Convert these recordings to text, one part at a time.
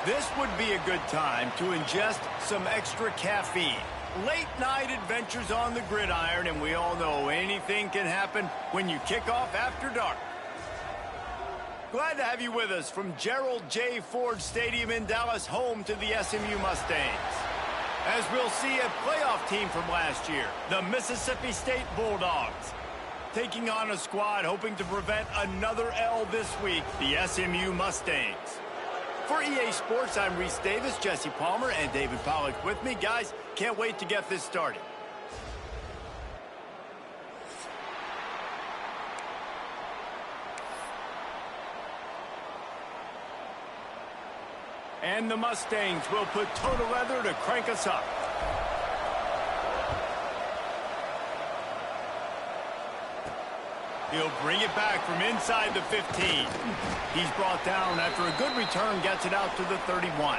This would be a good time to ingest some extra caffeine. Late night adventures on the gridiron, and we all know anything can happen when you kick off after dark. Glad to have you with us from Gerald J. Ford Stadium in Dallas, home to the SMU Mustangs. As we'll see a playoff team from last year, the Mississippi State Bulldogs, taking on a squad hoping to prevent another L this week, the SMU Mustangs. For EA Sports, I'm Reese Davis, Jesse Palmer, and David Pollack with me. Guys, can't wait to get this started. And the Mustangs will put total leather to crank us up. He'll bring it back from inside the 15. He's brought down after a good return, gets it out to the 31.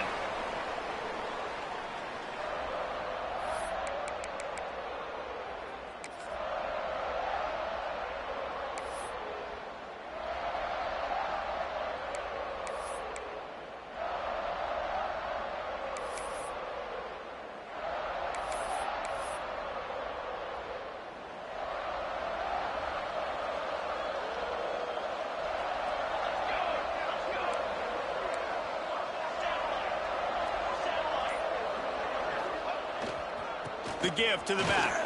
The give to the back.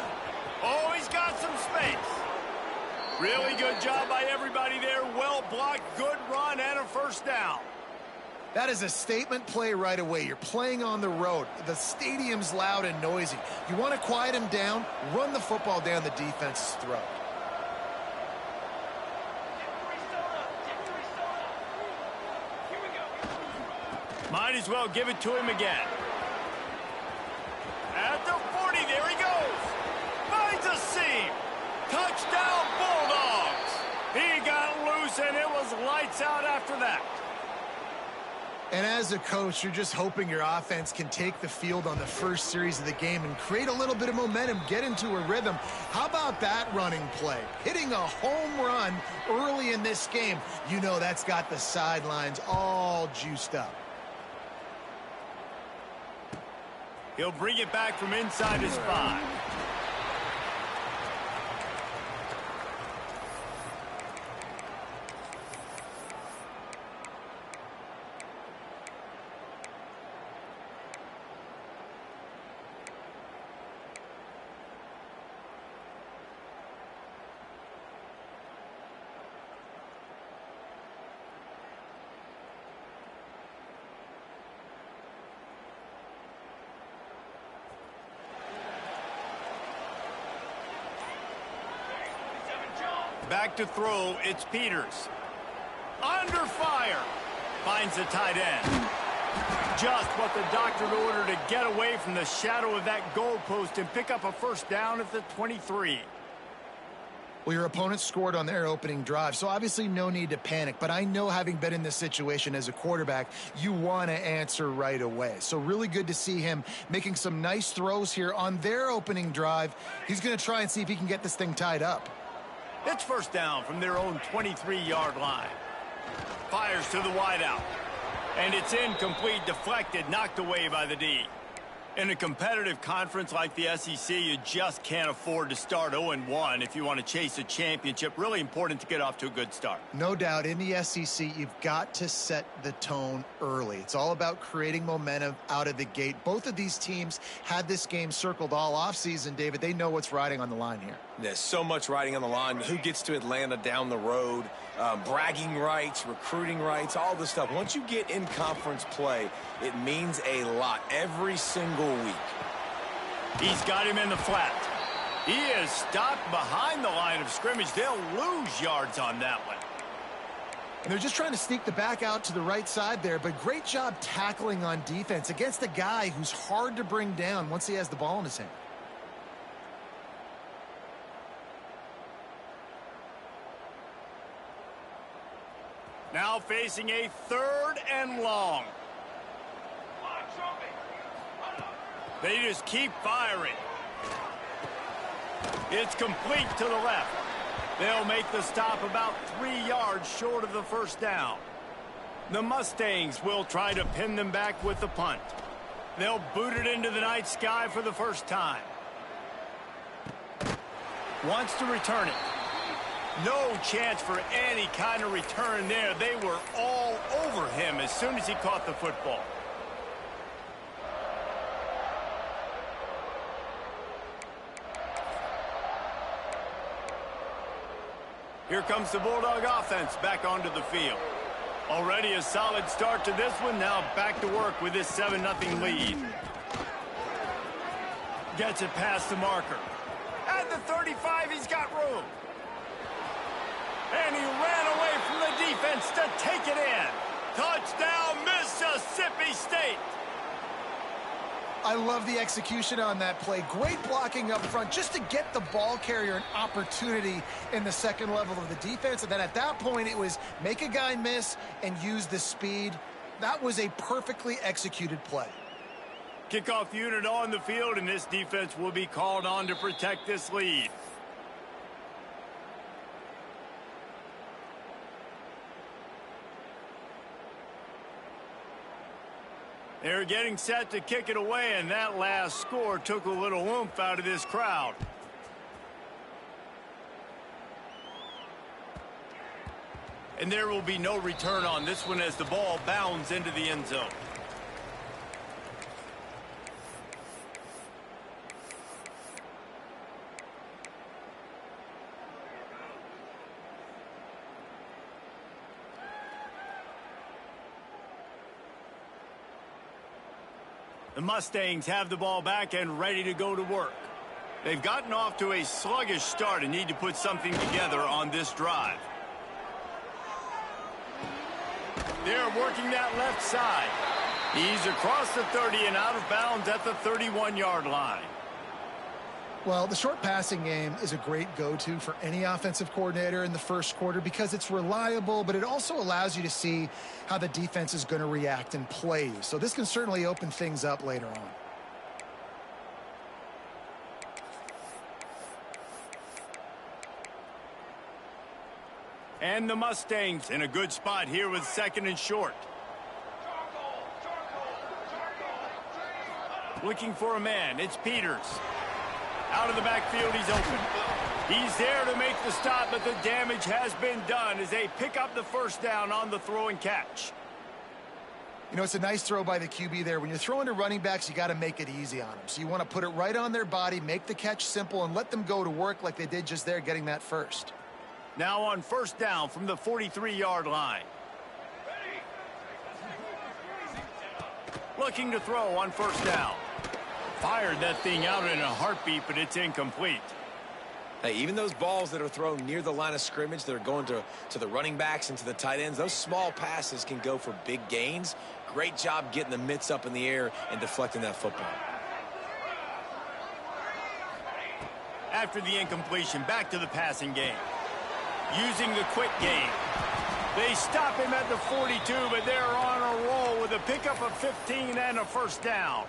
Oh, he's got some space. Really good job by everybody there. Well blocked, good run, and a first down. That is a statement play right away. You're playing on the road. The stadium's loud and noisy. You want to quiet him down, run the football down the defense's throat. Might as well give it to him again. At the 40, there he goes. Finds a seam. Touchdown, Bulldogs. He got loose, and it was lights out after that. And as a coach, you're just hoping your offense can take the field on the first series of the game and create a little bit of momentum, get into a rhythm. How about that running play? Hitting a home run early in this game. You know that's got the sidelines all juiced up. He'll bring it back from inside his 5. Back to throw, it's Peters. Under fire. Finds the tight end. Just what the doctor ordered to get away from the shadow of that goalpost and pick up a first down at the 23. Well, your opponent scored on their opening drive, so obviously no need to panic. But I know, having been in this situation as a quarterback, you want to answer right away. So really good to see him making some nice throws here on their opening drive. He's going to try and see if he can get this thing tied up. It's first down from their own 23-yard line. Fires to the wideout. And it's incomplete, deflected, knocked away by the D. In a competitive conference like the SEC, you just can't afford to start 0-1 if you want to chase a championship. Really important to get off to a good start. No doubt, in the SEC, you've got to set the tone early. It's all about creating momentum out of the gate. Both of these teams had this game circled all offseason, David. They know what's riding on the line here. There's so much riding on the line. Who gets to Atlanta down the road? Bragging rights, recruiting rights, all this stuff. Once you get in conference play, it means a lot every single week. He's got him in the flat. He is stopped behind the line of scrimmage. They'll lose yards on that one. And they're just trying to sneak the back out to the right side there, but great job tackling on defense against a guy who's hard to bring down once he has the ball in his hand. Now facing a 3rd and long. They just keep firing. It's complete to the left. They'll make the stop about 3 yards short of the first down. The Mustangs will try to pin them back with the punt. They'll boot it into the night sky for the first time. Wants to return it. No chance for any kind of return there. They were all over him as soon as he caught the football. Here comes the Bulldog offense back onto the field. Already a solid start to this one. Now back to work with this 7-0 lead. Gets it past the marker. At the 35, he's got room. And he ran away from the defense to take it in. Touchdown, Mississippi State. I love the execution on that play. Great blocking up front just to get the ball carrier an opportunity in the second level of the defense. And then at that point, it was make a guy miss and use the speed. That was a perfectly executed play. Kickoff unit on the field, and this defense will be called on to protect this lead. They're getting set to kick it away, and that last score took a little oomph out of this crowd. And there will be no return on this one as the ball bounds into the end zone. The Mustangs have the ball back and ready to go to work. They've gotten off to a sluggish start and need to put something together on this drive. They're working that left side. He's across the 30 and out of bounds at the 31-yard line. Well, the short passing game is a great go-to for any offensive coordinator in the first quarter because it's reliable, but it also allows you to see how the defense is going to react and play. So this can certainly open things up later on. And the Mustangs in a good spot here with 2nd and short. Looking for a man. It's Peters. Out of the backfield, he's open. He's there to make the stop, but the damage has been done as they pick up the first down on the throw and catch. You know, it's a nice throw by the QB there. When you're throwing to running backs, you got to make it easy on them. So you want to put it right on their body, make the catch simple, and let them go to work like they did just there, getting that first. Now on first down from the 43-yard line. Looking to throw on first down. Fired that thing out in a heartbeat, but it's incomplete. Hey, even those balls that are thrown near the line of scrimmage that are going to the running backs and to the tight ends, those small passes can go for big gains. Great job getting the mitts up in the air and deflecting that football. After the incompletion, back to the passing game. Using the quick game. They stop him at the 42, but they're on a roll with a pickup of 15 and a first down.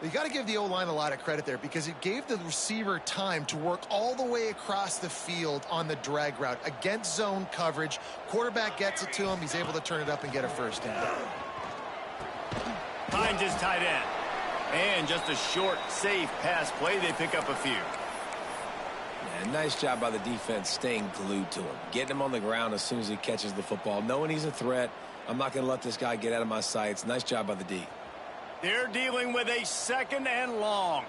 You got to give the O-line a lot of credit there because it gave the receiver time to work all the way across the field on the drag route against zone coverage. Quarterback gets it to him. He's able to turn it up and get a first down. Finds his tight end. And just a short, safe pass play. They pick up a few. Yeah, nice job by the defense staying glued to him. Getting him on the ground as soon as he catches the football. Knowing he's a threat. I'm not going to let this guy get out of my sights. Nice job by the D. They're dealing with a 2nd and long.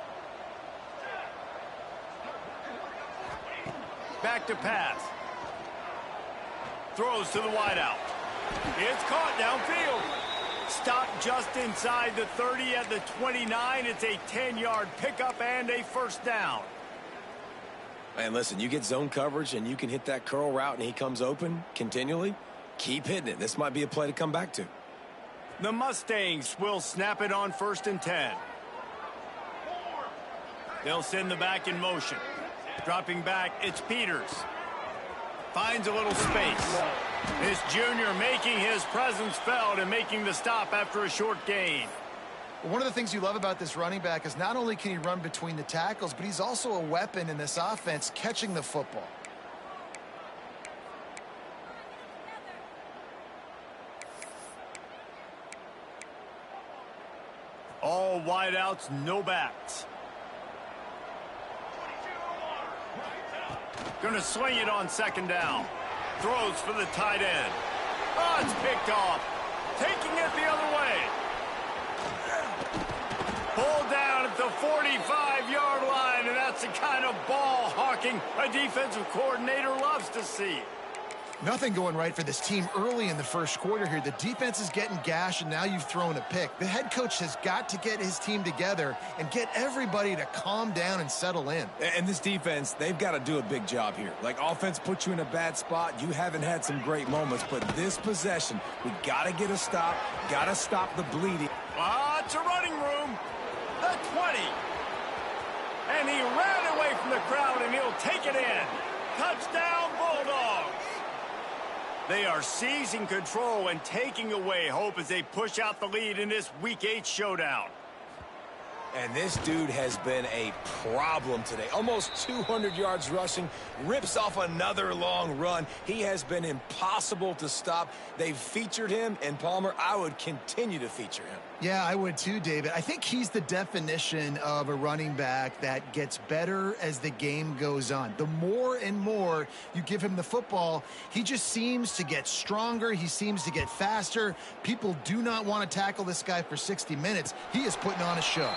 Back to pass. Throws to the wideout. It's caught downfield. Stopped just inside the 30 at the 29. It's a 10-yard pickup and a first down. Man, listen, you get zone coverage and you can hit that curl route and he comes open continually. Keep hitting it. This might be a play to come back to. The Mustangs will snap it on 1st and 10. They'll send the back in motion. Dropping back, it's Peters. Finds a little space. This junior making his presence felt and making the stop after a short gain. One of the things you love about this running back is not only can he run between the tackles, but he's also a weapon in this offense catching the football. All wideouts, no backs. Gonna swing it on second down. Throws for the tight end. Oh, it's picked off. Taking it the other way. Pulled down at the 45-yard line, and that's the kind of ball hawking a defensive coordinator loves to see. Nothing going right for this team early in the first quarter here. The defense is getting gashed, and now you've thrown a pick. The head coach has got to get his team together and get everybody to calm down and settle in. And this defense, they've got to do a big job here. Like, offense puts you in a bad spot. You haven't had some great moments, but this possession, we got to get a stop, got to stop the bleeding. It's a running room. The 20. And he ran away from the crowd, and he'll take it in. Touchdown, Bulldogs. They are seizing control and taking away hope as they push out the lead in this Week 8 showdown. And this dude has been a problem today. Almost 200 yards rushing, rips off another long run. He has been impossible to stop. They've featured him, and Palmer, I would continue to feature him. Yeah, I would too, David. I think he's the definition of a running back that gets better as the game goes on. The more and more you give him the football, he just seems to get stronger. He seems to get faster. People do not want to tackle this guy for 60 minutes. He is putting on a show.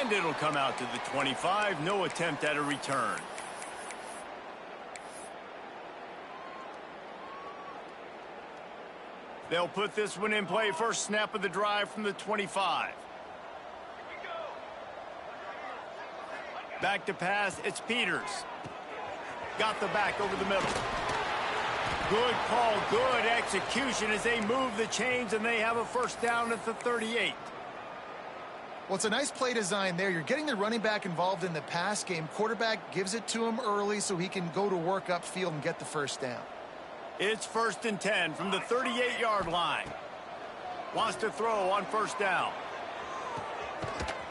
And it'll come out to the 25. No attempt at a return. They'll put this one in play. First snap of the drive from the 25. Back to pass. It's Peters. Got the back over the middle. Good call. Good execution as they move the chains, and they have a first down at the 38. Well, it's a nice play design there. You're getting the running back involved in the pass game. Quarterback gives it to him early so he can go to work upfield and get the first down. It's 1st and 10 from the 38-yard line. Wants to throw on first down.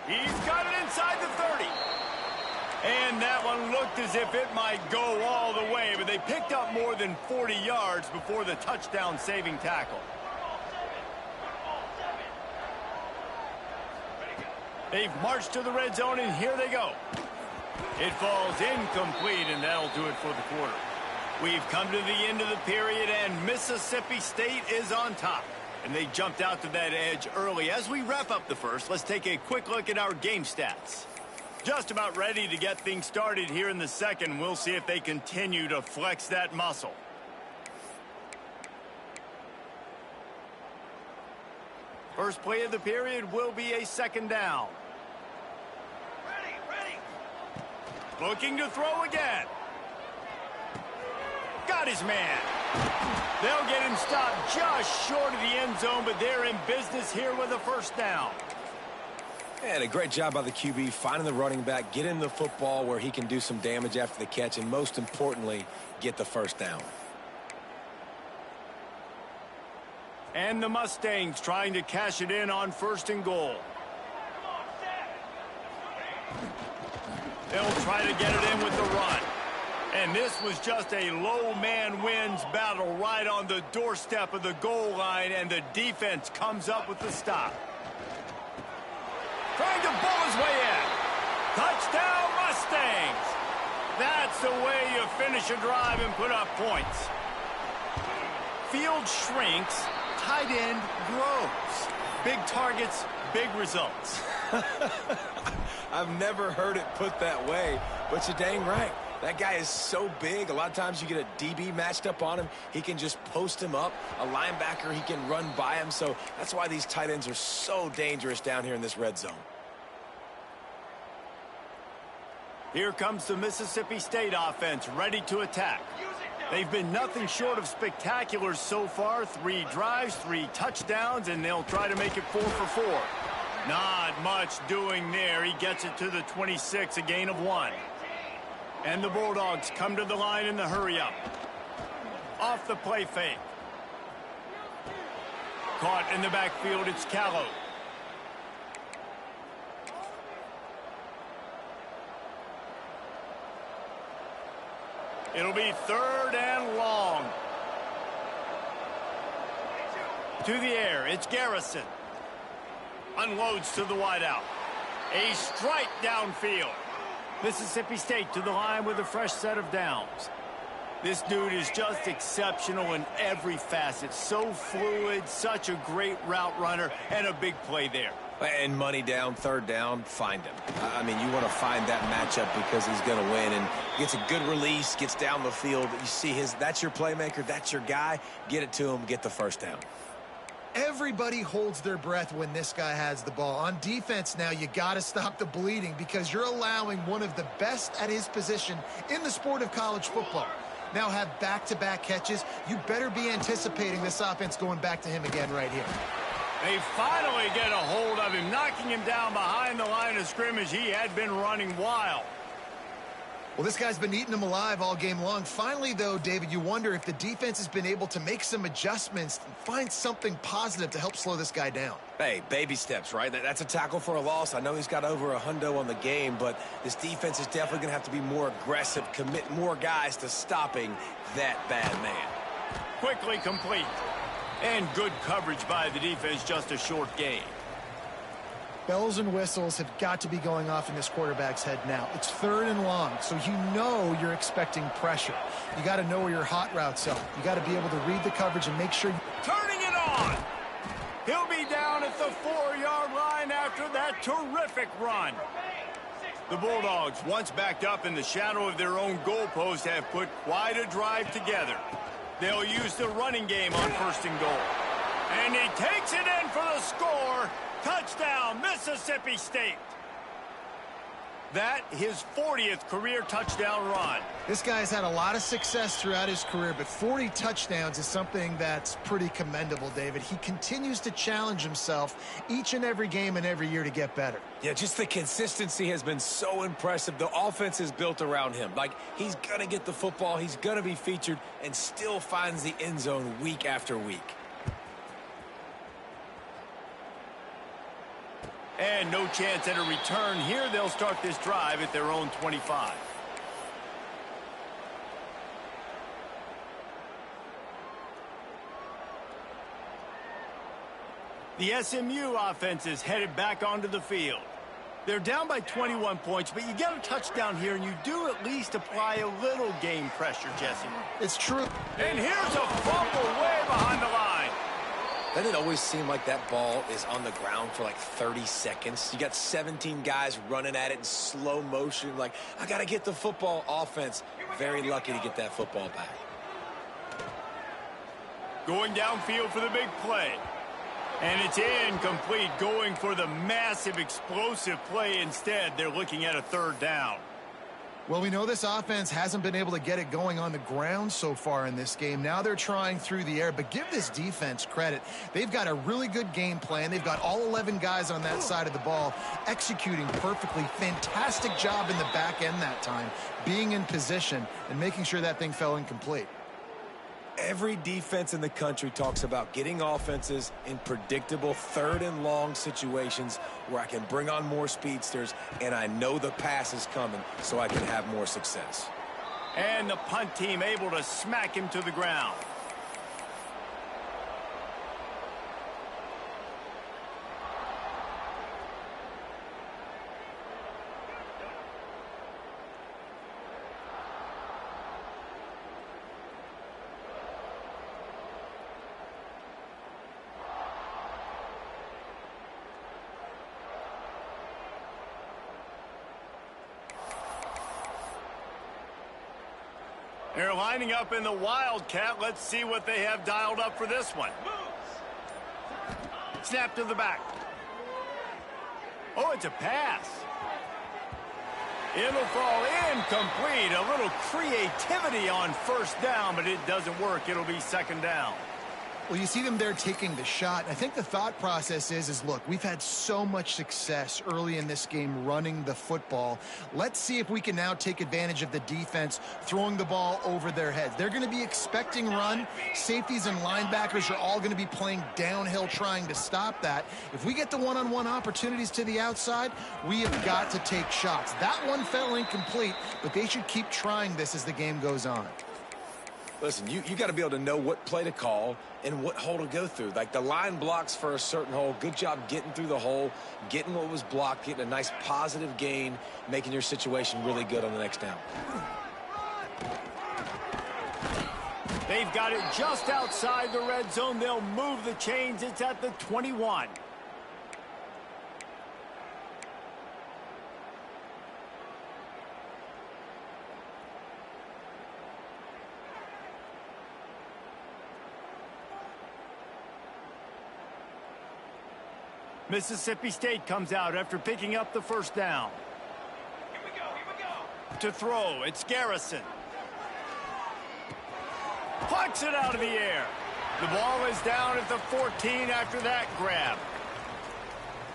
He's got it inside the 30. And that one looked as if it might go all the way, but they picked up more than 40 yards before the touchdown-saving tackle. They've marched to the red zone, and here they go. It falls incomplete, and that'll do it for the quarter. We've come to the end of the period, and Mississippi State is on top. And they jumped out to that edge early. As we wrap up the first, let's take a quick look at our game stats. Just about ready to get things started here in the second. We'll see if they continue to flex that muscle. First play of the period will be a second down. Looking to throw again. Got his man. They'll get him stopped just short of the end zone, but they're in business here with a first down. And a great job by the QB finding the running back, getting the football where he can do some damage after the catch, and most importantly, get the first down. And the Mustangs trying to cash it in on 1st and goal. They'll try to get it in with the run. And this was just a low man wins battle right on the doorstep of the goal line, and the defense comes up with the stop. Trying to bull his way in. Touchdown, Mustangs. That's the way you finish a drive and put up points. Field shrinks, tight end grows. Big targets, big results. I've never heard it put that way, but you're dang right. That guy is so big. A lot of times you get a DB matched up on him. He can just post him up. A linebacker, he can run by him. So that's why these tight ends are so dangerous down here in this red zone. Here comes the Mississippi State offense ready to attack. They've been nothing short of spectacular so far. 3 drives, 3 touchdowns, and they'll try to make it 4 for 4. Not much doing there. He gets it to the 26, a gain of 1. And the Bulldogs come to the line in the hurry-up. Off the play fake. Caught in the backfield, it's Callow. It'll be 3rd and long. To the air, it's Garrison. Unloads to the wideout. A strike downfield. Mississippi State to the line with a fresh set of downs. This dude is just exceptional in every facet. So fluid, such a great route runner, and a big play there. And money down, third down, find him. I mean, you want to find that matchup because he's going to win and gets a good release, gets down the field. You see that's your playmaker, that's your guy. Get it to him, get the first down. Everybody holds their breath when this guy has the ball. On defense now, you got to stop the bleeding because you're allowing one of the best at his position in the sport of college football. Now have back-to-back catches. You better be anticipating this offense going back to him again right here. They finally get a hold of him, knocking him down behind the line of scrimmage. He had been running wild. Well, this guy's been eating him alive all game long. Finally, though, David, you wonder if the defense has been able to make some adjustments and find something positive to help slow this guy down. Hey, baby steps, right? That's a tackle for a loss. I know he's got over $100 on the game, but this defense is definitely going to have to be more aggressive, commit more guys to stopping that bad man. Quickly complete. And good coverage by the defense, just a short gain. Bells and whistles have got to be going off in this quarterback's head now. It's third and long, so you know you're expecting pressure. You got to know where your hot routes are. You got to be able to read the coverage and make sure. Turning it on. He'll be down at the 4-yard line after that terrific run. The Bulldogs, once backed up in the shadow of their own goalpost, have put quite a drive together. They'll use the running game on first and goal. And he takes it in for the score. Touchdown, Mississippi State. That, his 40th career touchdown run. This guy's had a lot of success throughout his career, but 40 touchdowns is something that's pretty commendable, David. He continues to challenge himself each and every game and every year to get better. Yeah, just the consistency has been so impressive. The offense is built around him. Like, he's going to get the football, he's going to be featured, and still finds the end zone week after week. And no chance at a return here. They'll start this drive at their own 25. The SMU offense is headed back onto the field. They're down by 21 points, but you get a touchdown here, and you do at least apply a little game pressure, Jesse. It's true. And here's a fumble way behind the line. Doesn't it always seem like that ball is on the ground for like 30 seconds? You got 17 guys running at it in slow motion. Like, I got to get the football. Offense, very lucky to get that football back. Going downfield for the big play. And it's incomplete, going for the massive explosive play instead. They're looking at a third down. Well, we know this offense hasn't been able to get it going on the ground so far in this game. Now they're trying through the air, but give this defense credit. They've got a really good game plan. They've got all 11 guys on that side of the ball executing perfectly. Fantastic job in the back end that time, being in position and making sure that thing fell incomplete. Every defense in the country talks about getting offenses in predictable third and long situations where I can bring on more speedsters and I know the pass is coming so I can have more success. And the punt team able to smack him to the ground. They're lining up in the Wildcat. Let's see what they have dialed up for this one. Snap to the back. Oh, it's a pass. It'll fall incomplete. A little creativity on first down, but it doesn't work. It'll be second down. Well, you see them there taking the shot. I think the thought process is look, we've had so much success early in this game running the football. Let's see if we can now take advantage of the defense throwing the ball over their heads. They're going to be expecting run. Safeties and linebackers are all going to be playing downhill trying to stop that. If we get the one-on-one opportunities to the outside, we have got to take shots. That one fell incomplete, but they should keep trying this as the game goes on. Listen, you got to be able to know what play to call and what hole to go through. Like the line blocks for a certain hole. Good job getting through the hole, getting what was blocked, getting a nice positive gain, making your situation really good on the next down. They've got it just outside the red zone. They'll move the chains. It's at the 21. Mississippi State comes out after picking up the first down. Here we go. To throw, it's Garrison. Plucks it out of the air. The ball is down at the 14 after that grab.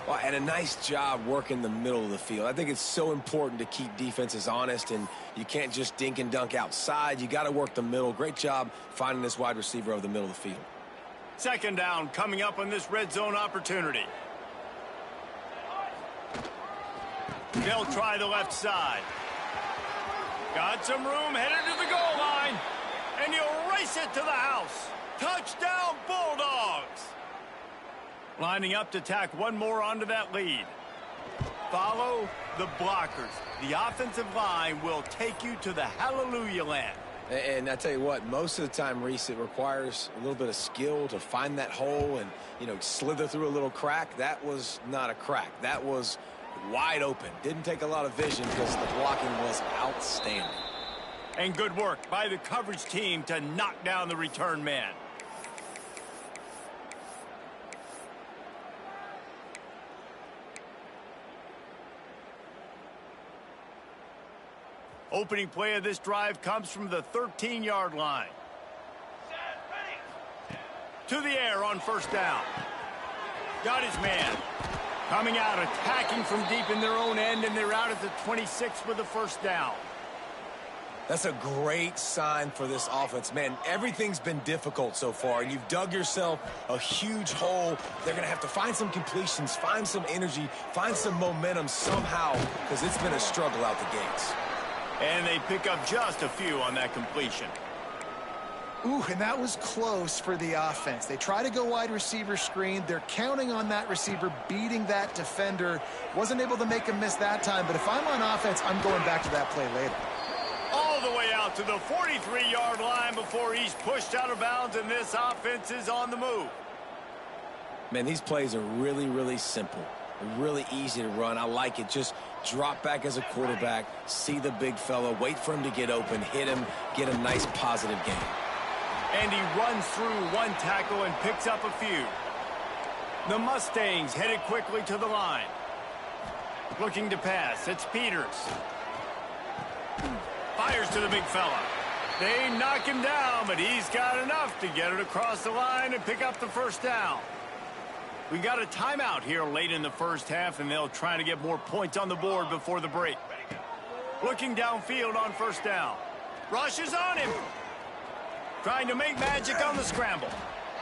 Well, and a nice job working the middle of the field. I think it's so important to keep defenses honest, and you can't just dink and dunk outside. You got to work the middle. Great job finding this wide receiver over the middle of the field. Second down coming up on this red zone opportunity. They'll try the left side. Got some room, headed to the goal line. And he'll race it to the house. Touchdown, Bulldogs! Lining up to tack one more onto that lead. Follow the blockers. The offensive line will take you to the hallelujah land. And I tell you what, most of the time, Reese, it requires a little bit of skill to find that hole and, slither through a little crack. That was not a crack. That was wide open. Didn't take a lot of vision because the blocking was outstanding. And good work by the coverage team to knock down the return man. Opening play of this drive comes from the 13-yard line. Set, ready. To the air on first down. Got his man. Coming out, attacking from deep in their own end, and they're out at the 26 with the first down. That's a great sign for this offense. Man, everything's been difficult so far, and you've dug yourself a huge hole. They're going to have to find some completions, find some energy, find some momentum somehow, because it's been a struggle out the gates. And they pick up just a few on that completion. Ooh, and that was close for the offense. They try to go wide receiver screen. They're counting on that receiver beating that defender. Wasn't able to make him miss that time, but if I'm on offense, I'm going back to that play later. All the way out to the 43-yard line before he's pushed out of bounds, and this offense is on the move. Man, these plays are really, really simple. They're really easy to run. I like it. Just drop back as a quarterback, see the big fella, wait for him to get open, hit him, get a nice positive gain. And he runs through one tackle and picks up a few. The Mustangs headed quickly to the line. Looking to pass, it's Peters. Fires to the big fella. They knock him down, but he's got enough to get it across the line and pick up the first down. We got a timeout here late in the first half, and they'll try to get more points on the board before the break. Looking downfield on first down. Rushes on him. Trying to make magic on the scramble.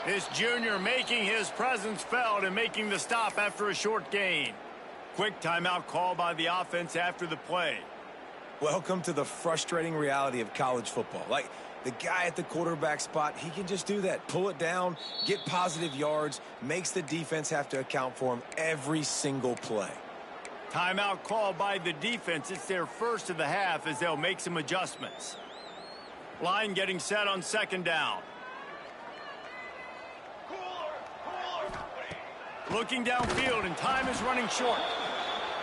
This junior making his presence felt and making the stop after a short gain. Quick timeout call by the offense after the play. Welcome to the frustrating reality of college football. Like, the guy at the quarterback spot, he can just do that. Pull it down, get positive yards, makes the defense have to account for him every single play. Timeout called by the defense. It's their first of the half as they'll make some adjustments. Line getting set on second down. Looking downfield, and time is running short.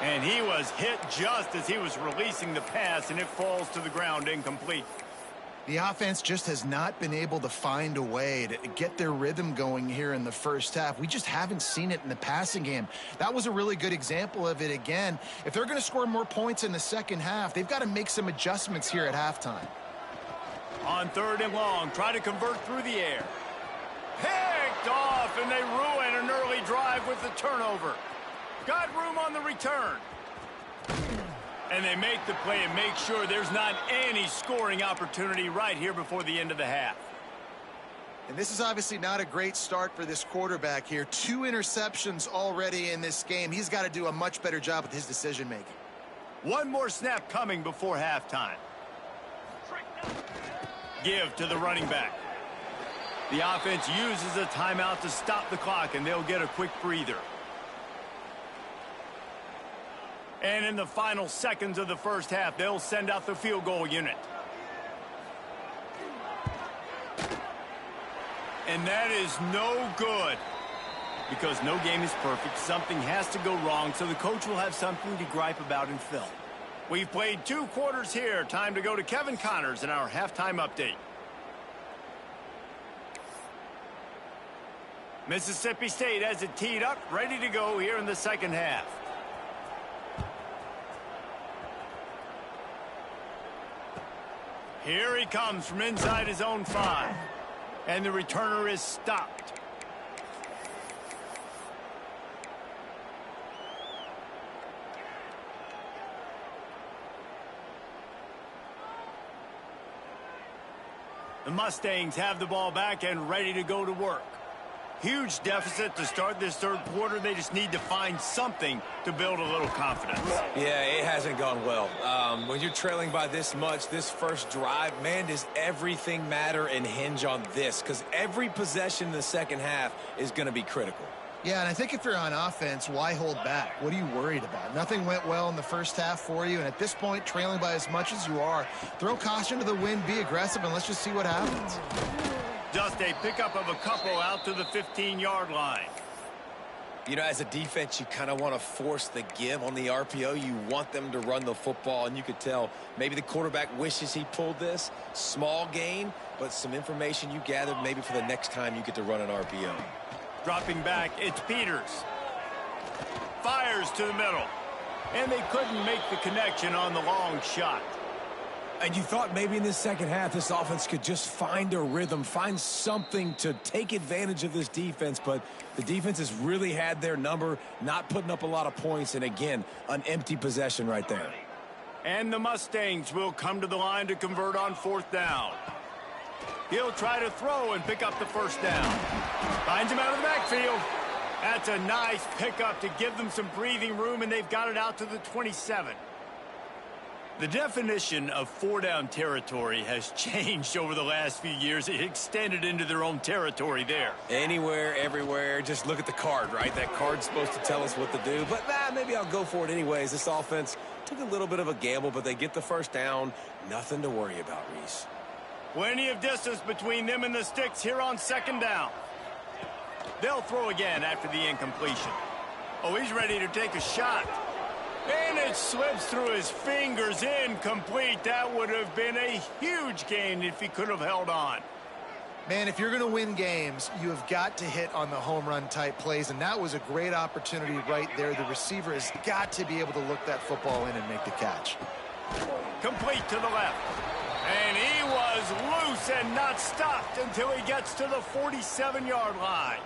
And he was hit just as he was releasing the pass, and it falls to the ground incomplete. The offense just has not been able to find a way to get their rhythm going here in the first half. We just haven't seen it in the passing game. That was a really good example of it again. If they're going to score more points in the second half, they've got to make some adjustments here at halftime. On third and long, try to convert through the air. Picked off, and they ruin an early drive with the turnover. Got room on the return. And they make the play and make sure there's not any scoring opportunity right here before the end of the half. And this is obviously not a great start for this quarterback here. 2 interceptions already in this game. He's got to do a much better job with his decision-making. One more snap coming before halftime. Give to the running back. The offense uses a timeout to stop the clock, and they'll get a quick breather. And in the final seconds of the first half, they'll send out the field goal unit. And that is no good. Because no game is perfect, something has to go wrong, so the coach will have something to gripe about in film. We've played 2 quarters here. Time to go to Kevin Connors in our halftime update. Mississippi State has it teed up, ready to go here in the second half. Here he comes from inside his own 5. And the returner is stopped. The Mustangs have the ball back and ready to go to work. Huge deficit to start this third quarter. They just need to find something to build a little confidence. Yeah, it hasn't gone well. When you're trailing by this much, this first drive, man, does everything matter and hinge on this? Because every possession in the second half is going to be critical. Yeah, and I think if you're on offense, why hold back? What are you worried about? Nothing went well in the first half for you, and at this point, trailing by as much as you are, throw caution to the wind, be aggressive, and let's just see what happens. Just a pickup of a couple out to the 15-yard line. You know, as a defense, you kind of want to force the give on the RPO. You want them to run the football, and you could tell maybe the quarterback wishes he pulled this. Small gain, but some information you gathered maybe for the next time you get to run an RPO. Dropping back, it's Peters. Fires to the middle. And they couldn't make the connection on the long shot. And you thought maybe in this second half this offense could just find a rhythm, find something to take advantage of this defense, but the defense has really had their number, not putting up a lot of points, and again, an empty possession right there. And the Mustangs will come to the line to convert on 4th down. He'll try to throw and pick up the first down. Finds him out of the backfield. That's a nice pickup to give them some breathing room, and they've got it out to the 27. The definition of 4-down territory has changed over the last few years. It extended into their own territory there. Anywhere, everywhere, just look at the card, right? That card's supposed to tell us what to do, but maybe I'll go for it anyways. This offense took a little bit of a gamble, but they get the first down. Nothing to worry about, Reese. Plenty of distance between them and the sticks here on 2nd down. They'll throw again after the incompletion. Oh, he's ready to take a shot. And it slips through his fingers, incomplete. That would have been a huge gain if he could have held on. Man, if you're going to win games, you have got to hit on the home run type plays, and that was a great opportunity right there. The receiver has got to be able to look that football in and make the catch. Complete to the left. And he was loose and not stopped until he gets to the 47-yard line.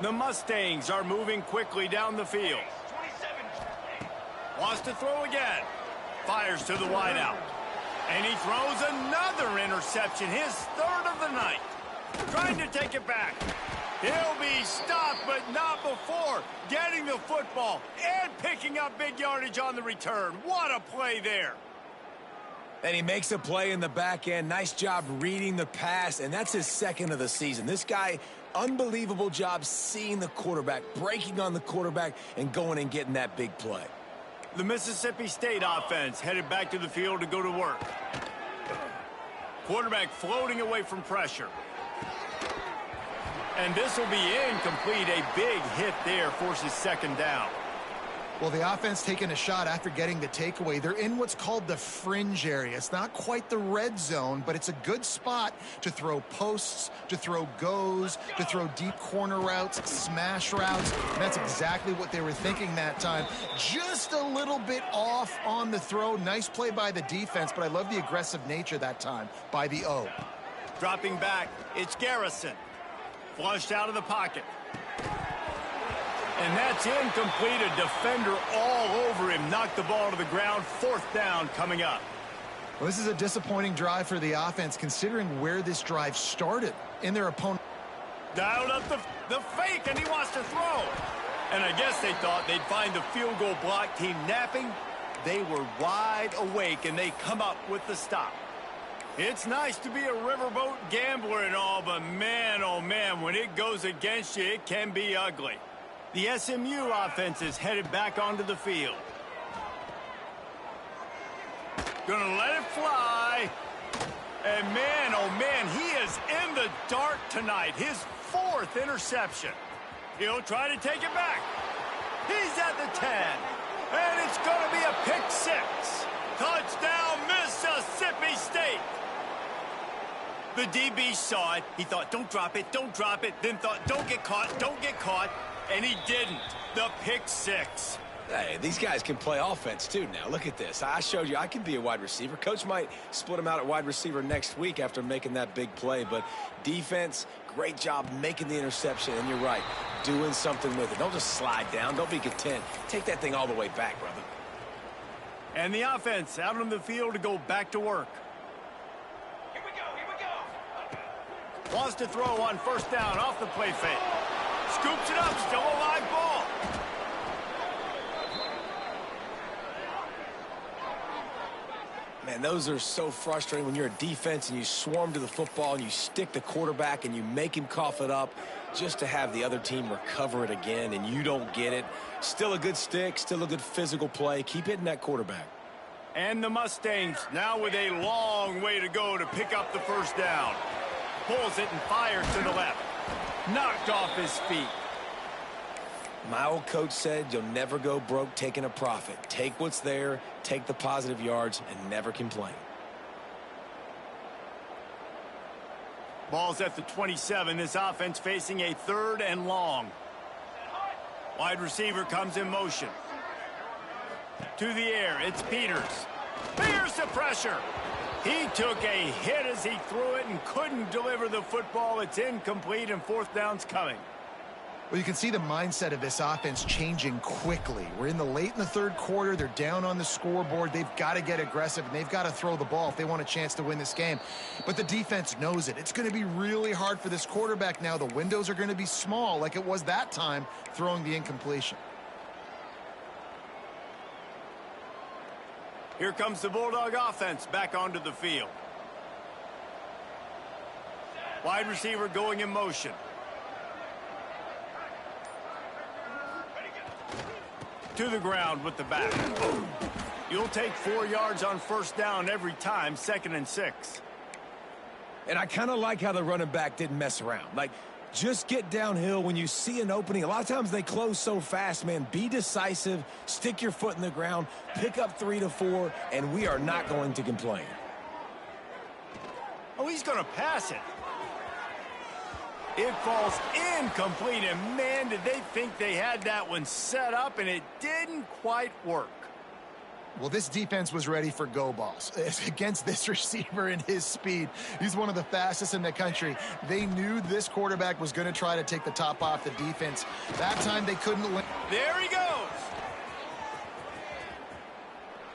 The Mustangs are moving quickly down the field. Wants to throw again. Fires to the wideout. And he throws another interception, his 3rd of the night. Trying to take it back. He'll be stopped, but not before getting the football and picking up big yardage on the return. What a play there. And he makes a play in the back end. Nice job reading the pass, and that's his 2nd of the season. This guy, unbelievable job seeing the quarterback, breaking on the quarterback, and going and getting that big play. The Mississippi State offense headed back to the field to go to work. Quarterback floating away from pressure. And this will be incomplete. A big hit there forces 2nd down. Well, the offense taking a shot after getting the takeaway. They're in what's called the fringe area. It's not quite the red zone, but it's a good spot to throw posts, to throw goes, to throw deep corner routes, smash routes. And that's exactly what they were thinking that time. Just a little bit off on the throw. Nice play by the defense, but I love the aggressive nature that time by the O. Dropping back, it's Garrison. Flushed out of the pocket. And that's incomplete. A defender all over him. Knocked the ball to the ground. 4th down coming up. Well, this is a disappointing drive for the offense, considering where this drive started in their opponent. Dialed up the fake, and he wants to throw. And I guess they thought they'd find the field goal block team napping. They were wide awake, and they come up with the stop. It's nice to be a riverboat gambler and all, but man, oh man, when it goes against you, it can be ugly. The SMU offense is headed back onto the field. Gonna let it fly. And man, oh man, he is in the dark tonight. His 4th interception. He'll try to take it back. He's at the 10. And it's gonna be a pick 6. Touchdown, Mississippi State. The DB saw it. He thought, don't drop it, then thought, don't get caught, and he didn't. The pick 6. Hey, these guys can play offense, too, now. Look at this. I showed you I can be a wide receiver. Coach might split him out at wide receiver next week after making that big play, but defense, great job making the interception, and you're right, doing something with it. Don't just slide down. Don't be content. Take that thing all the way back, brother. And the offense out on the field to go back to work. Here we go. Wants to throw on first down off the play fake. Scoops it up, still a live ball. Man, those are so frustrating when you're a defense and you swarm to the football and you stick the quarterback and you make him cough it up just to have the other team recover it again and you don't get it. Still a good stick, still a good physical play. Keep hitting that quarterback. And the Mustangs now with a long way to go to pick up the first down. Pulls it and fires to the left. Knocked off his feet. My old coach said you'll never go broke taking a profit. Take what's there, take the positive yards, and never complain. Ball's at the 27. This offense facing a 3rd and long. Wide receiver comes in motion. To the air, it's Peters. Here's the pressure. He took a hit as he threw it and couldn't deliver the football. It's incomplete and 4th down's coming. Well, you can see the mindset of this offense changing quickly. We're in the 3rd quarter. They're down on the scoreboard. They've got to get aggressive, and they've got to throw the ball if they want a chance to win this game. But the defense knows it. It's going to be really hard for this quarterback now. The windows are going to be small like it was that time throwing the incompletion. Here comes the Bulldog offense back onto the field. Wide receiver going in motion. To the ground with the back. You'll take 4 yards on first down every time, 2nd and 6. And I kind of like how the running back didn't mess around. Like, just get downhill when you see an opening. A lot of times they close so fast, man. Be decisive, stick your foot in the ground, pick up 3 to 4, and we are not going to complain. Oh, he's going to pass it. It falls incomplete, and man, did they think they had that one set up, and it didn't quite work. Well, this defense was ready for go balls. Against this receiver and his speed, he's one of the fastest in the country. They knew this quarterback was going to try to take the top off the defense. That time they couldn't win. There he goes.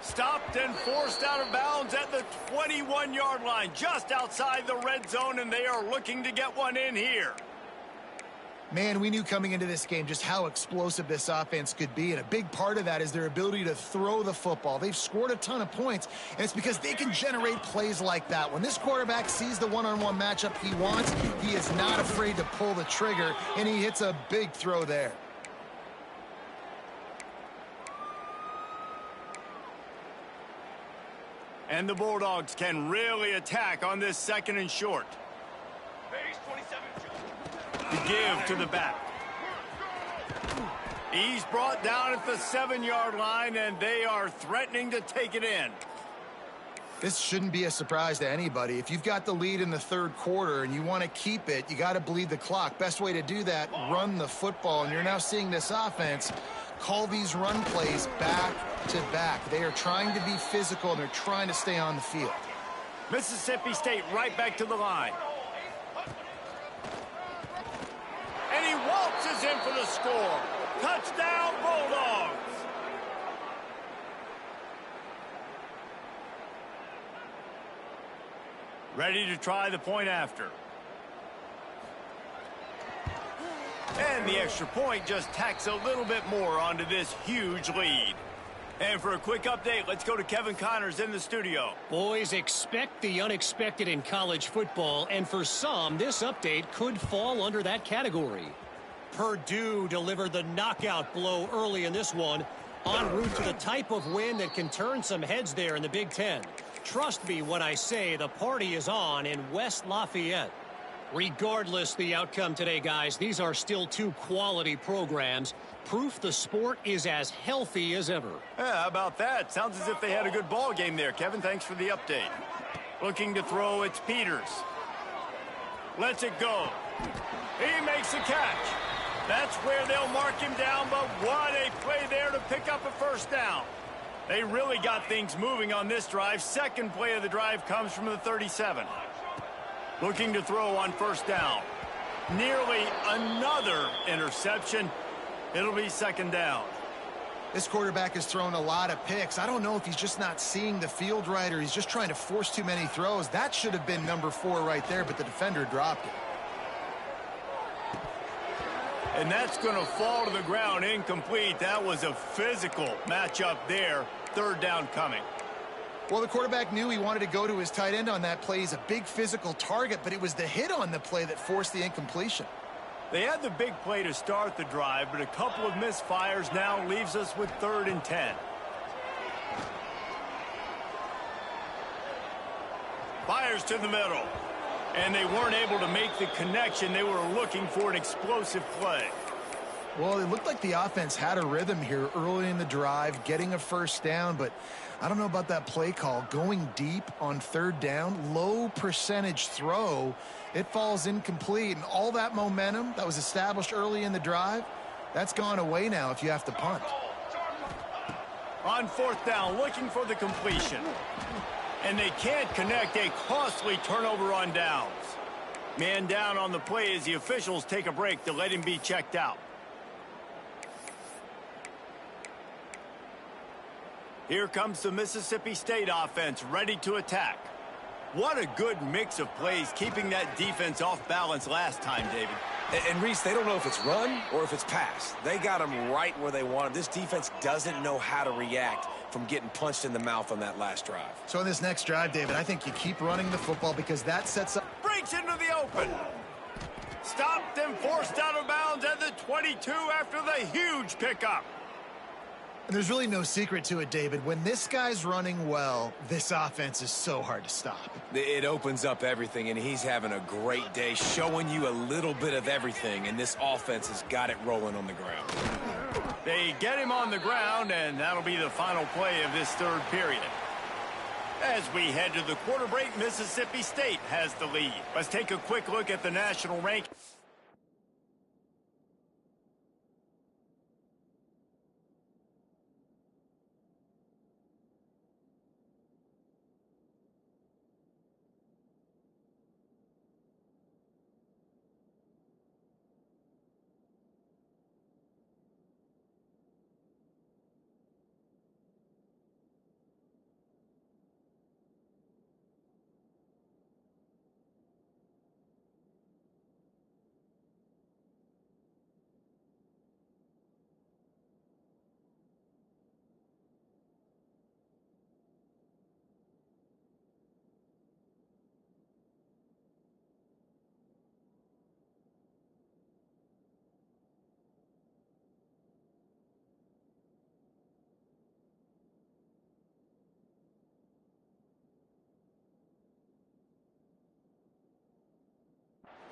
Stopped and forced out of bounds at the 21-yard line, just outside the red zone, and they are looking to get one in here. Man, we knew coming into this game just how explosive this offense could be, and a big part of that is their ability to throw the football. They've scored a ton of points, and it's because they can generate plays like that. When this quarterback sees the one-on-one matchup he wants, he is not afraid to pull the trigger, and he hits a big throw there. And the Bulldogs can really attack on this 2nd and short. Base 27. The give to the back. He's brought down at the 7-yard line, and they are threatening to take it in. This shouldn't be a surprise to anybody. If you've got the lead in the 3rd quarter and you want to keep it, you got to bleed the clock. Best way to do that, run the football. And you're now seeing this offense call these run plays back to back. They are trying to be physical, and they're trying to stay on the field. Mississippi State right back to the line. And he waltzes in for the score. Touchdown, Bulldogs. Ready to try the point after. And the extra point just tacks a little bit more onto this huge lead. And for a quick update, let's go to Kevin Connors in the studio. Boys, expect the unexpected in college football, and for some, this update could fall under that category. Purdue delivered the knockout blow early in this one, en route to the type of win that can turn some heads there in the Big Ten. Trust me when I say the party is on in West Lafayette. Regardless the outcome today, guys, these are still two quality programs. Proof the sport is as healthy as ever. Yeah, how about that? Sounds as if they had a good ball game there. Kevin, thanks for the update. Looking to throw, it's Peters. Lets it go. He makes a catch. That's where they'll mark him down, but what a play there to pick up a first down. They really got things moving on this drive. Second play of the drive comes from the 37. Looking to throw on first down. Nearly another interception. It'll be second down. This quarterback has thrown a lot of picks. I don't know if he's just not seeing the field right or he's just trying to force too many throws. That should have been number 4 right there, but the defender dropped it. And that's going to fall to the ground incomplete. That was a physical matchup there. Third down coming. Well, the quarterback knew he wanted to go to his tight end on that play. He's a big physical target, but it was the hit on the play that forced the incompletion. They had the big play to start the drive, but a couple of misfires now leaves us with 3rd and 10. Fires to the middle. And they weren't able to make the connection. They were looking for an explosive play. Well, it looked like the offense had a rhythm here early in the drive, getting a first down, but I don't know about that play call. Going deep on 3rd down, low percentage throw, it falls incomplete, and all that momentum that was established early in the drive, that's gone away now if you have to punt. On 4th down, looking for the completion. And they can't connect. A costly turnover on downs. Man down on the play as the officials take a break to let him be checked out. Here comes the Mississippi State offense ready to attack. What a good mix of plays, keeping that defense off balance last time, David. And Reese, they don't know if it's run or if it's pass. They got them right where they want them. This defense doesn't know how to react from getting punched in the mouth on that last drive. So in this next drive, David, I think you keep running the football because that sets up. Breaks into the open. Stopped and forced out of bounds at the 22 after the huge pickup. And there's really no secret to it, David. When this guy's running well, this offense is so hard to stop. It opens up everything, and he's having a great day, showing you a little bit of everything, and this offense has got it rolling on the ground. They get him on the ground, and that'll be the final play of this 3rd period. As we head to the quarter break, Mississippi State has the lead. Let's take a quick look at the national rank.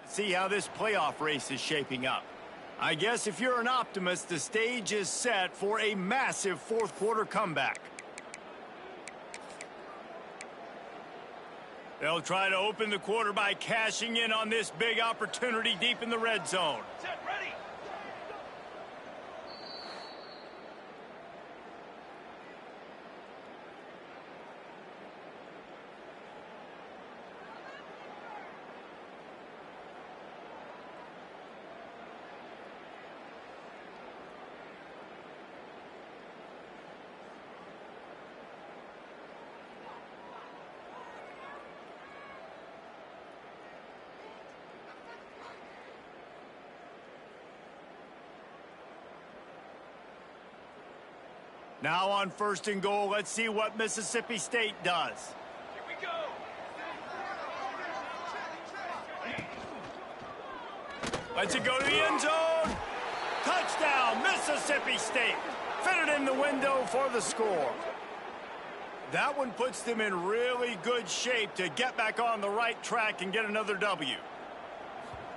See how this playoff race is shaping up. I guess if you're an optimist, the stage is set for a massive 4th quarter comeback. They'll try to open the quarter by cashing in on this big opportunity deep in the red zone. Set, ready. Now on 1st and goal, let's see what Mississippi State does. Here we go. Lets it go to the end zone. Touchdown, Mississippi State. Fitted in the window for the score. That one puts them in really good shape to get back on the right track and get another W.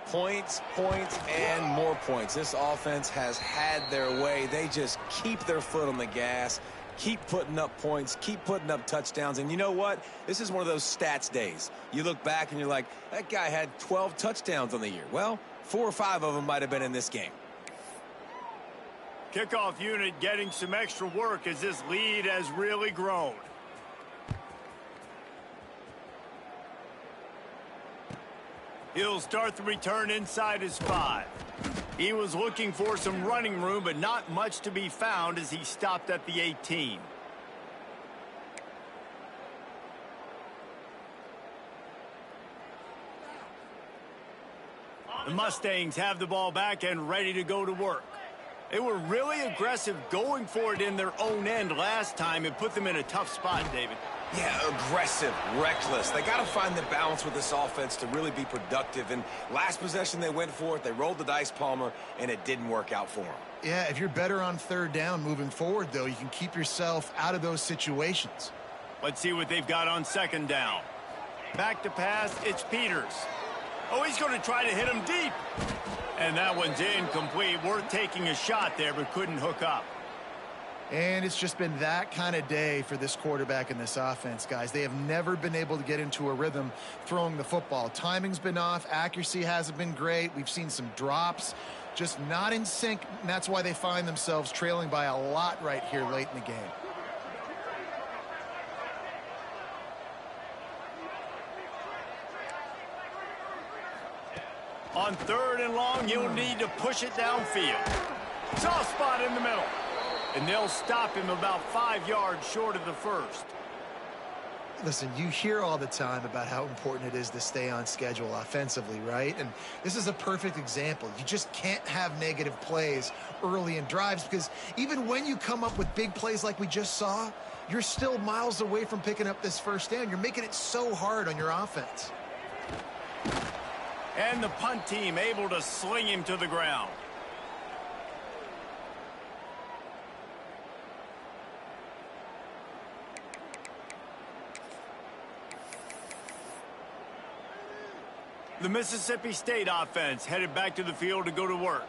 Points, points, and more points. This offense has had their way. They just keep their foot on the gas, keep putting up points, keep putting up touchdowns. And you know what? This is one of those stats days. You look back and you're like, that guy had 12 touchdowns on the year. Well, 4 or 5 of them might have been in this game. Kickoff unit getting some extra work as this lead has really grown. He'll start the return inside his 5. He was looking for some running room, but not much to be found as he stopped at the 18. The Mustangs have the ball back and ready to go to work. They were really aggressive going for it in their own end last time and put them in a tough spot, David. Yeah, aggressive, reckless. They got to find the balance with this offense to really be productive. And last possession, they went for it. They rolled the dice, Palmer, and it didn't work out for them. Yeah, if you're better on 3rd down moving forward, though, you can keep yourself out of those situations. Let's see what they've got on 2nd down. Back to pass, it's Peters. Oh, he's going to try to hit him deep. And that one's incomplete. Worth taking a shot there, but couldn't hook up. And it's just been that kind of day for this quarterback and this offense, guys. They have never been able to get into a rhythm throwing the football. Timing's been off. Accuracy hasn't been great. We've seen some drops, just not in sync. And that's why they find themselves trailing by a lot right here late in the game. On 3rd and long, you'll need to push it downfield. Soft spot in the middle. And they'll stop him about 5 yards short of the 1st. Listen, you hear all the time about how important it is to stay on schedule offensively, right? And this is a perfect example. You just can't have negative plays early in drives because even when you come up with big plays like we just saw, you're still miles away from picking up this 1st down. You're making it so hard on your offense. And the punt team able to sling him to the ground. The Mississippi State offense headed back to the field to go to work.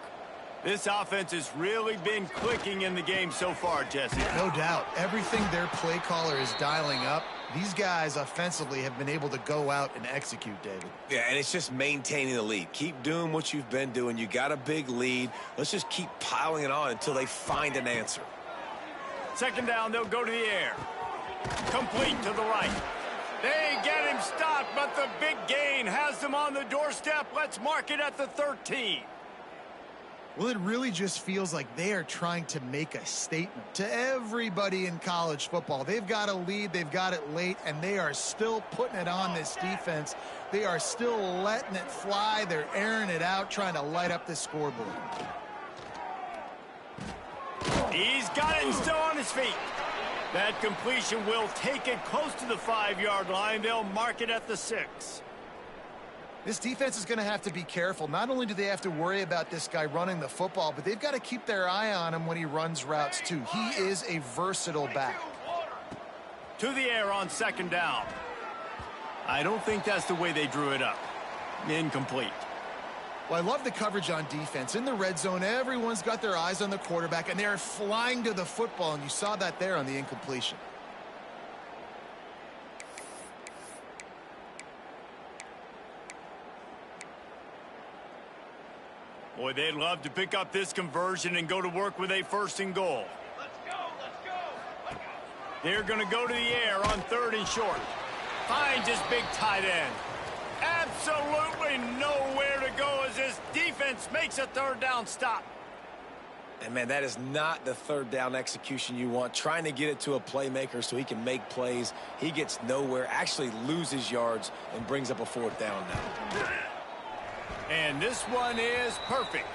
This offense has really been clicking in the game so far, Jesse. No doubt. Everything their play caller is dialing up, these guys offensively have been able to go out and execute, David. Yeah, and it's just maintaining the lead. Keep doing what you've been doing. You got a big lead. Let's just keep piling it on until they find an answer. 2nd down, they'll go to the air. Complete to the right. They get him stopped, but the big gain has them on the doorstep. Let's mark it at the 13. Well, it really just feels like they are trying to make a statement to everybody in college football. They've got a lead, they've got it late, and they are still putting it on this defense. They are still letting it fly. They're airing it out, trying to light up this scoreboard. He's got it and still on his feet. That completion will take it close to the 5-yard line. They'll mark it at the 6. This defense is going to have to be careful. Not only do they have to worry about this guy running the football, but they've got to keep their eye on him when he runs routes too. He is a versatile back. To the air on 2nd down. I don't think that's the way they drew it up. Incomplete. Well, I love the coverage on defense. In the red zone, everyone's got their eyes on the quarterback, and they're flying to the football, and you saw that there on the incompletion. Boy, they'd love to pick up this conversion and go to work with a 1st and goal. Let's go, let's go. They're going to go to the air on 3rd and short. Finds his big tight end. Absolutely nowhere to go as this defense makes a 3rd down stop. And, man, that is not the 3rd down execution you want. Trying to get it to a playmaker so he can make plays. He gets nowhere, actually loses yards, and brings up a 4th down now. And this one is perfect.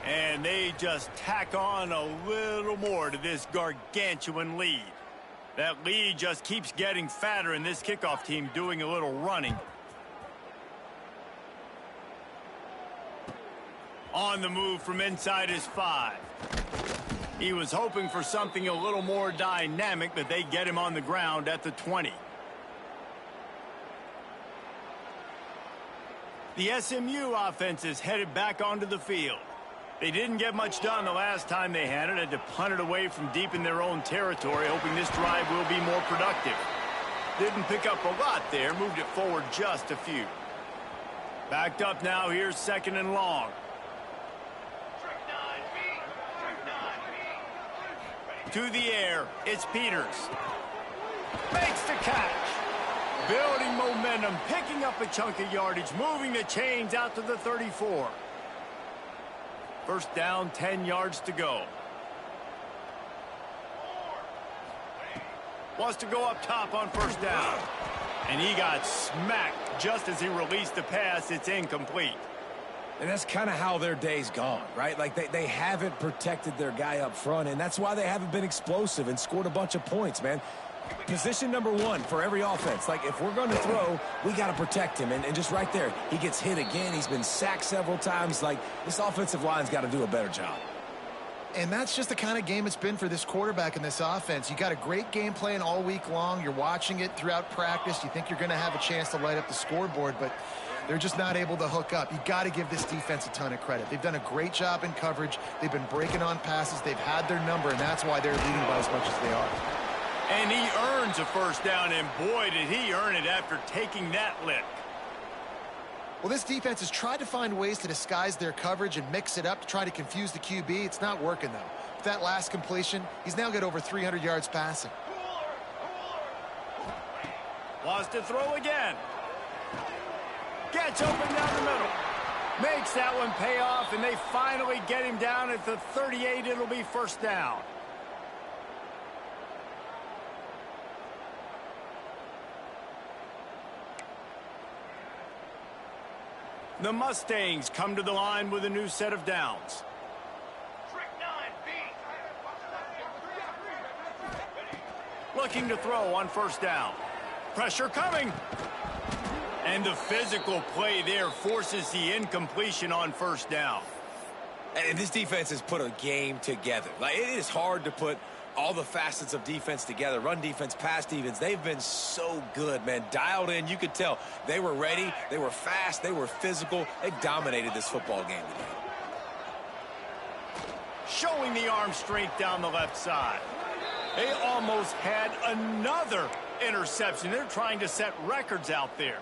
And they just tack on a little more to this gargantuan lead. That lead just keeps getting fatter, and this kickoff team doing a little running. On the move from inside his 5. He was hoping for something a little more dynamic, but they get him on the ground at the 20. The SMU offense is headed back onto the field. They didn't get much done the last time they had it. Had to punt it away from deep in their own territory, hoping this drive will be more productive. Didn't pick up a lot there, moved it forward just a few. Backed up now, here's 2nd and long. To the air, it's Peters. Makes the catch. Building momentum, picking up a chunk of yardage, moving the chains out to the 34. First down, 10 yards to go. Wants to go up top on first down. And he got smacked just as he released the pass. It's incomplete. And that's kind of how their day's gone, right? Like they haven't protected their guy up front, and that's why they haven't been explosive and scored a bunch of points, man. Position number 1 for every offense. Like, if we're going to throw, we got to protect him. And just right there, he gets hit again. He's been sacked several times. Like, this offensive line's got to do a better job. And that's just the kind of game it's been for this quarterback in this offense. You got a great game plan all week long. You're watching it throughout practice. You think you're going to have a chance to light up the scoreboard, but they're just not able to hook up. You got to give this defense a ton of credit. They've done a great job in coverage. They've been breaking on passes. They've had their number, and that's why they're leading by as much as they are. And he earns a first down, and boy, did he earn it after taking that lick. Well, this defense has tried to find ways to disguise their coverage and mix it up to try to confuse the QB. It's not working, though. With that last completion, he's now got over 300 yards passing. Wants to throw again. Gets open down the middle. Makes that one pay off, and they finally get him down at the 38. It'll be first down. The Mustangs come to the line with a new set of downs. Looking to throw on first down. Pressure coming. And the physical play there forces the incompletion on first down. And this defense has put a game together. Like, it is hard to put all the facets of defense together. Run defense, pass defense. They've been so good, man. Dialed in. You could tell they were ready. They were fast. They were physical. They dominated this football game today. Showing the arm strength down the left side. They almost had another interception. They're trying to set records out there.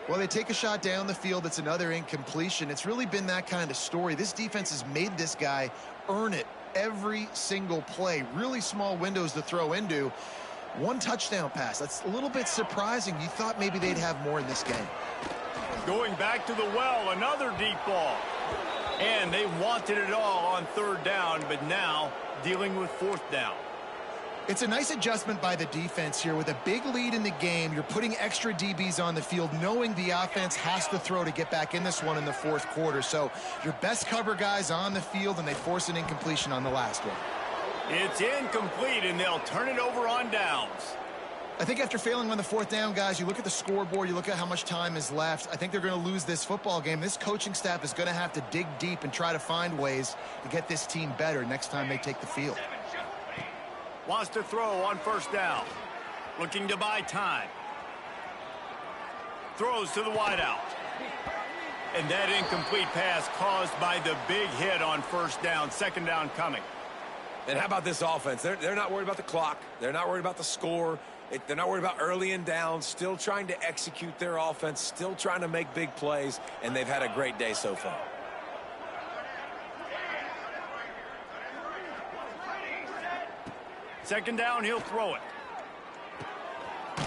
Well, they take a shot down the field. It's another incompletion. It's really been that kind of story. This defense has made this guy earn it every single play. Really small windows to throw into. One touchdown pass. That's a little bit surprising. You thought maybe they'd have more in this game. Going back to the well, another deep ball. And they wanted it all on third down, but now dealing with fourth down. It's a nice adjustment by the defense here. With a big lead in the game, you're putting extra DBs on the field, knowing the offense has to throw to get back in this one in the fourth quarter. So your best cover guys on the field, and they force an incompletion on the last one. It's incomplete, and they'll turn it over on downs. I think after failing on the fourth down, guys, you look at the scoreboard, you look at how much time is left. I think they're going to lose this football game. This coaching staff is going to have to dig deep and try to find ways to get this team better next time they take the field. Wants to throw on first down. Looking to buy time. Throws to the wideout. And that incomplete pass caused by the big hit on first down. Second down coming. And how about this offense? They're not worried about the clock. They're not worried about the score. They're not worried about early and down. Still trying to execute their offense. Still trying to make big plays. And they've had a great day so far. Second down, he'll throw it.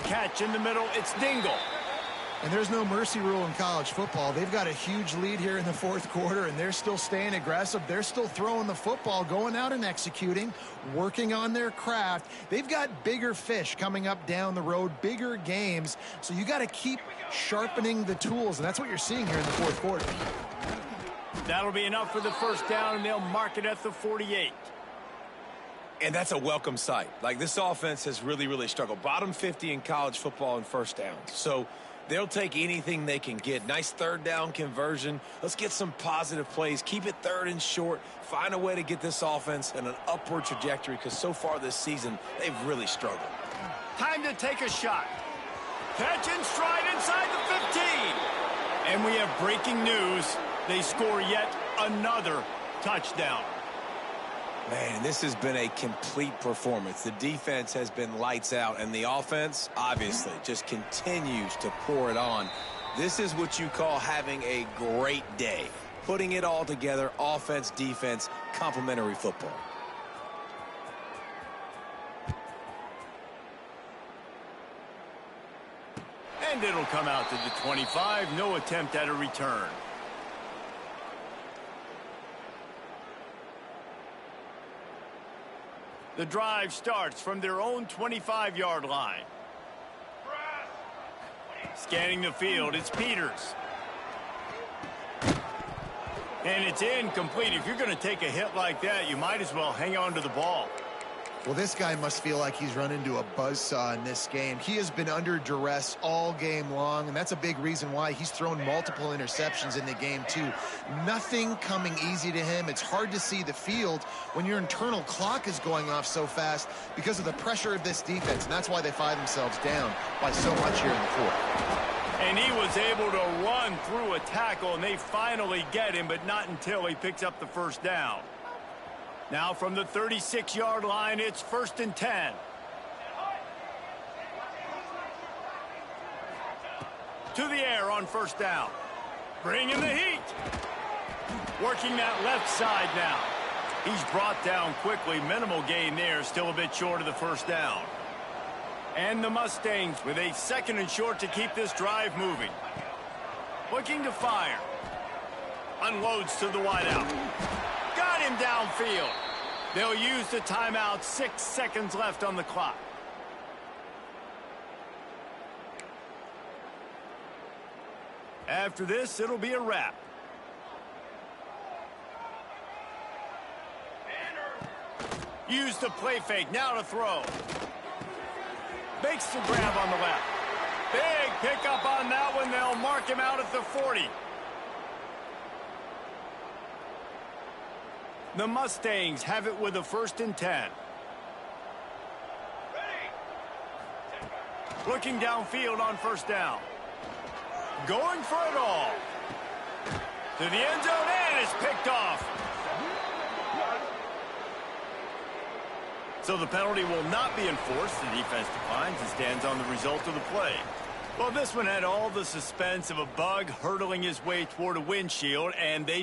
Catch in the middle, it's Dingle. And there's no mercy rule in college football. They've got a huge lead here in the fourth quarter, and they're still staying aggressive. They're still throwing the football, going out and executing, working on their craft. They've got bigger fish coming up down the road, bigger games. So you got to keep sharpening the tools, and that's what you're seeing here in the fourth quarter. That'll be enough for the first down, and they'll mark it at the 48. And that's a welcome sight. Like, this offense has really struggled. Bottom 50 in college football in first downs. So they'll take anything they can get. Nice third down conversion. Let's get some positive plays. Keep it third and short. Find a way to get this offense in an upward trajectory, because so far this season, they've really struggled. Time to take a shot. Catch and stride inside the 15. And we have breaking news. They score yet another touchdown. Man, this has been a complete performance. The defense has been lights out, and the offense, obviously, just continues to pour it on. This is what you call having a great day. Putting it all together, offense, defense, complementary football. And it'll come out to the 25. No attempt at a return. The drive starts from their own 25-yard line. Scanning the field, it's Peters. And it's incomplete. If you're going to take a hit like that, you might as well hang on to the ball. Well, this guy must feel like he's run into a buzzsaw in this game. He has been under duress all game long, and that's a big reason why he's thrown multiple interceptions in the game, too. Nothing coming easy to him. It's hard to see the field when your internal clock is going off so fast because of the pressure of this defense, and that's why they find themselves down by so much here in the fourth. And he was able to run through a tackle, and they finally get him, but not until he picks up the first down. Now from the 36-yard line, it's 1st and 10. To the air on first down. Bringing the heat. Working that left side now. He's brought down quickly. Minimal gain there. Still a bit short of the first down. And the Mustangs with a 2nd and short to keep this drive moving. Looking to fire. Unloads to the wideout. Got him downfield. They'll use the timeout. 6 seconds left on the clock. After this, it'll be a wrap. Use the play fake. Now to throw. Makes the grab on the left. Big pickup on that one. They'll mark him out at the 40. The Mustangs have it with a 1st and 10. Looking downfield on first down. Going for it all. To the end zone, and it's picked off. So the penalty will not be enforced. The defense declines and stands on the result of the play. Well, this one had all the suspense of a bug hurtling his way toward a windshield, and they